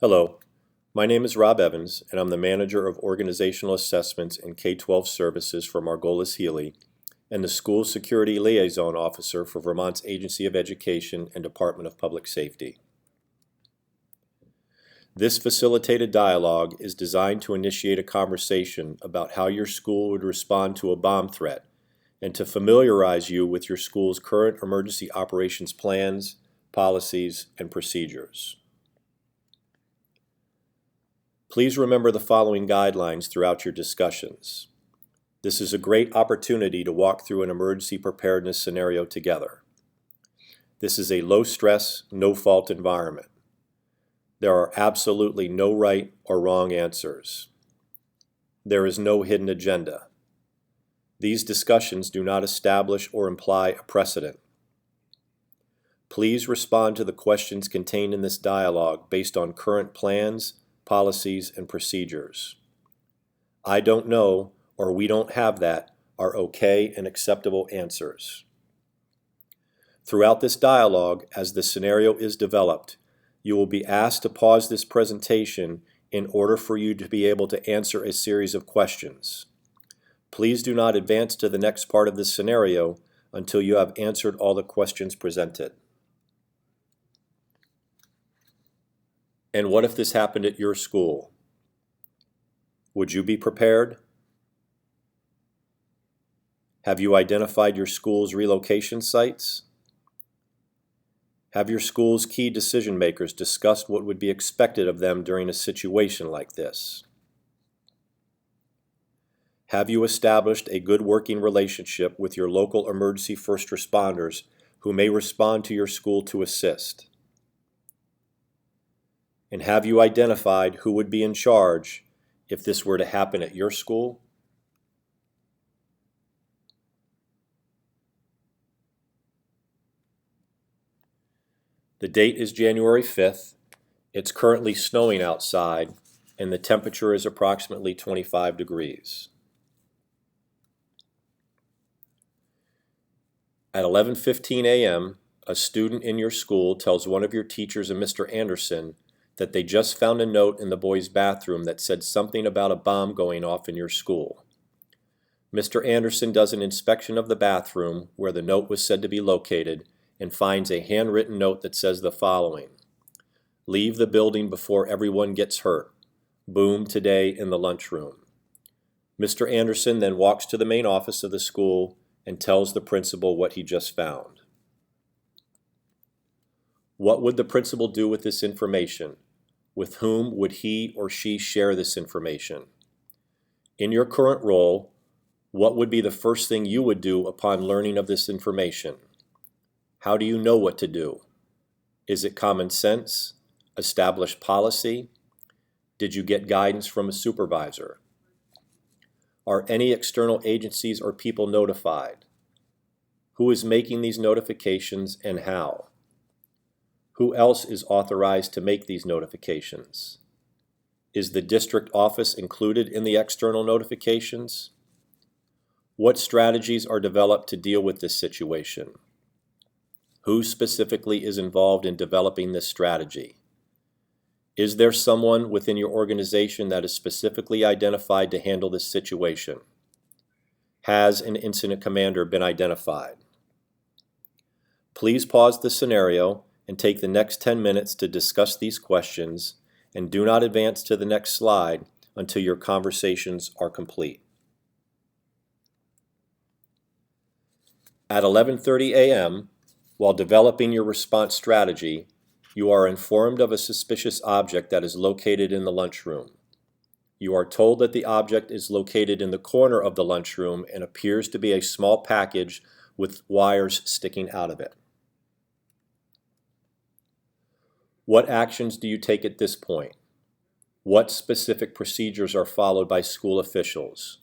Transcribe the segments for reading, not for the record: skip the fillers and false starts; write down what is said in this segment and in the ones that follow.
Hello, my name is Rob Evans, and I'm the Manager of Organizational Assessments and K-12 Services for Margolis Healy, and the School Security Liaison Officer for Vermont's Agency of Education and Department of Public Safety. This facilitated dialogue is designed to initiate a conversation about how your school would respond to a bomb threat and to familiarize you with your school's current emergency operations plans, policies, and procedures. Please remember the following guidelines throughout your discussions. This is a great opportunity to walk through an emergency preparedness scenario together. This is a low-stress, no-fault environment. There are absolutely no right or wrong answers. There is no hidden agenda. These discussions do not establish or imply a precedent. Please respond to the questions contained in this dialogue based on current plans, policies, and procedures. I don't know, or we don't have that, are okay and acceptable answers. Throughout this dialogue, as the scenario is developed, you will be asked to pause this presentation in order for you to be able to answer a series of questions. Please do not advance to the next part of this scenario until you have answered all the questions presented. And what if this happened at your school? Would you be prepared? Have you identified your school's relocation sites? Have your school's key decision makers discussed what would be expected of them during a situation like this? Have you established a good working relationship with your local emergency first responders who may respond to your school to assist? And have you identified who would be in charge if this were to happen at your school? The date is January 5th. It's currently snowing outside, and the temperature is approximately 25 degrees. At 11:15 a.m., a student in your school tells one of your teachers and Mr. Anderson that they just found a note in the boys' bathroom that said something about a bomb going off in your school. Mr. Anderson does an inspection of the bathroom where the note was said to be located and finds a handwritten note that says the following: "Leave the building before everyone gets hurt. Boom today in the lunchroom." Mr. Anderson then walks to the main office of the school and tells the principal what he just found. What would the principal do with this information? With whom would he or she share this information? In your current role, what would be the first thing you would do upon learning of this information? How do you know what to do? Is it common sense? Established policy? Did you get guidance from a supervisor? Are any external agencies or people notified? Who is making these notifications and how? Who else is authorized to make these notifications? Is the district office included in the external notifications? What strategies are developed to deal with this situation? Who specifically is involved in developing this strategy? Is there someone within your organization that is specifically identified to handle this situation? Has an incident commander been identified? Please pause the scenario and take the next 10 minutes to discuss these questions, and do not advance to the next slide until your conversations are complete. At 11:30 a.m., while developing your response strategy, you are informed of a suspicious object that is located in the lunchroom. You are told that the object is located in the corner of the lunchroom and appears to be a small package with wires sticking out of it. What actions do you take at this point? What specific procedures are followed by school officials?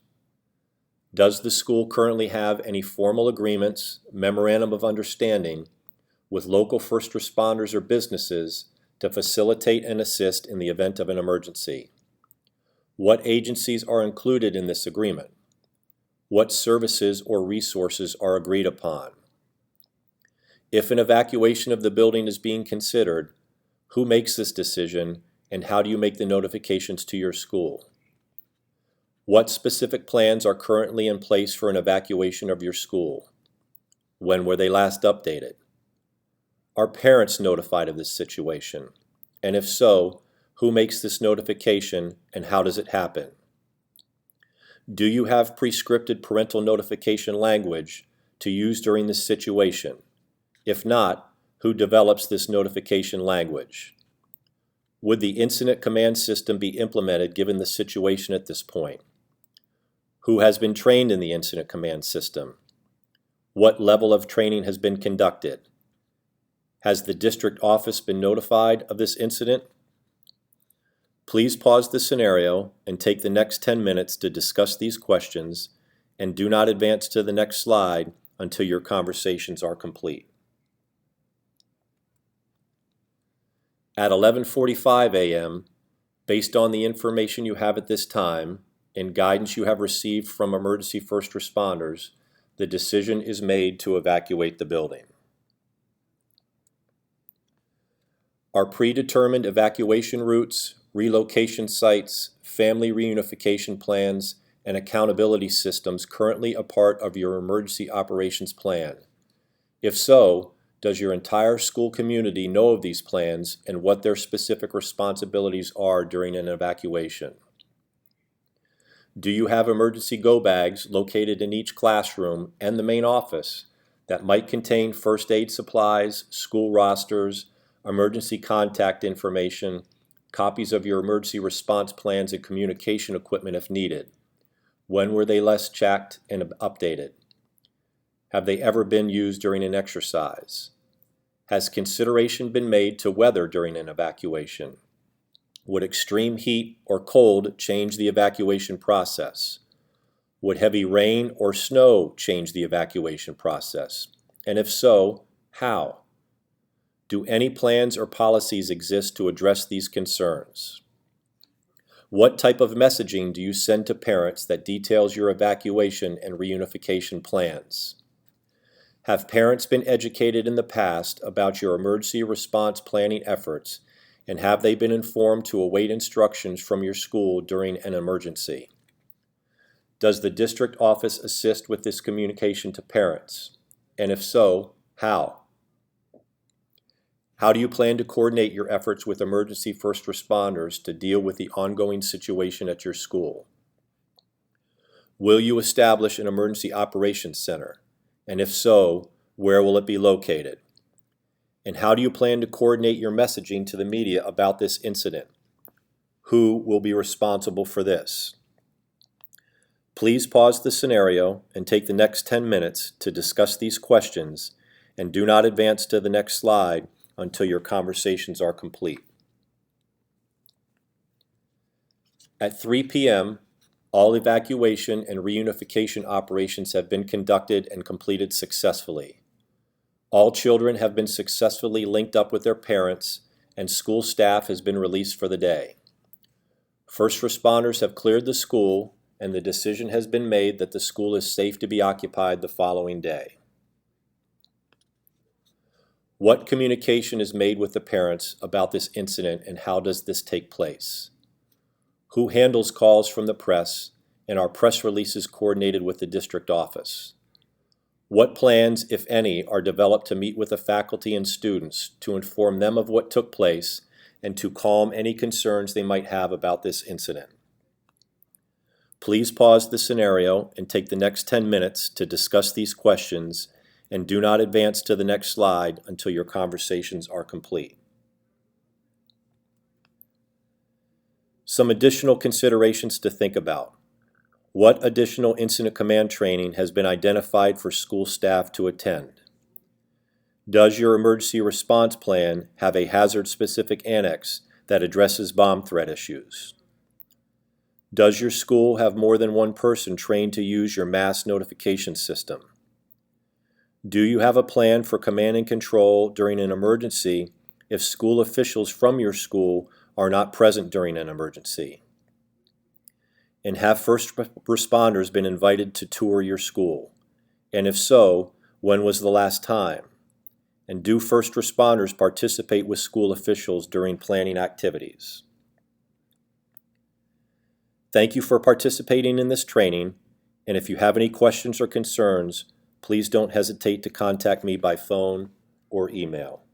Does the school currently have any formal agreements, memorandum of understanding, with local first responders or businesses to facilitate and assist in the event of an emergency? What agencies are included in this agreement? What services or resources are agreed upon? If an evacuation of the building is being considered, who makes this decision and how do you make the notifications to your school? What specific plans are currently in place for an evacuation of your school? When were they last updated? Are parents notified of this situation? And if so, who makes this notification and how does it happen? Do you have prescripted parental notification language to use during this situation? If not, who develops this notification language? Would the incident command system be implemented given the situation at this point? Who has been trained in the incident command system? What level of training has been conducted? Has the district office been notified of this incident? Please pause the scenario and take the next 10 minutes to discuss these questions, and do not advance to the next slide until your conversations are complete. At 11:45 a.m., based on the information you have at this time and guidance you have received from emergency first responders, the decision is made to evacuate the building. Are predetermined evacuation routes, relocation sites, family reunification plans, and accountability systems currently a part of your emergency operations plan? If so, does your entire school community know of these plans and what their specific responsibilities are during an evacuation? Do you have emergency go bags located in each classroom and the main office that might contain first aid supplies, school rosters, emergency contact information, copies of your emergency response plans and communication equipment if needed? When were they last checked and updated? Have they ever been used during an exercise? Has consideration been made to weather during an evacuation? Would extreme heat or cold change the evacuation process? Would heavy rain or snow change the evacuation process? And if so, how? Do any plans or policies exist to address these concerns? What type of messaging do you send to parents that details your evacuation and reunification plans? Have parents been educated in the past about your emergency response planning efforts, and have they been informed to await instructions from your school during an emergency? Does the district office assist with this communication to parents? And if so, how? How do you plan to coordinate your efforts with emergency first responders to deal with the ongoing situation at your school? Will you establish an emergency operations center? And if so, where will it be located? And how do you plan to coordinate your messaging to the media about this incident? Who will be responsible for this? Please pause the scenario and take the next 10 minutes to discuss these questions, and do not advance to the next slide until your conversations are complete. At 3 p.m., all evacuation and reunification operations have been conducted and completed successfully. All children have been successfully linked up with their parents, and school staff has been released for the day. First responders have cleared the school, and the decision has been made that the school is safe to be occupied the following day. What communication is made with the parents about this incident, and how does this take place? Who handles calls from the press, and are press releases coordinated with the district office? What plans, if any, are developed to meet with the faculty and students to inform them of what took place and to calm any concerns they might have about this incident? Please pause the scenario and take the next 10 minutes to discuss these questions, and do not advance to the next slide until your conversations are complete. Some additional considerations to think about. What additional incident command training has been identified for school staff to attend? Does your emergency response plan have a hazard-specific annex that addresses bomb threat issues? Does your school have more than one person trained to use your mass notification system? Do you have a plan for command and control during an emergency if school officials from your school are not present during an emergency? And have first responders been invited to tour your school? And if so, when was the last time? And do first responders participate with school officials during planning activities? Thank you for participating in this training, and if you have any questions or concerns, please don't hesitate to contact me by phone or email.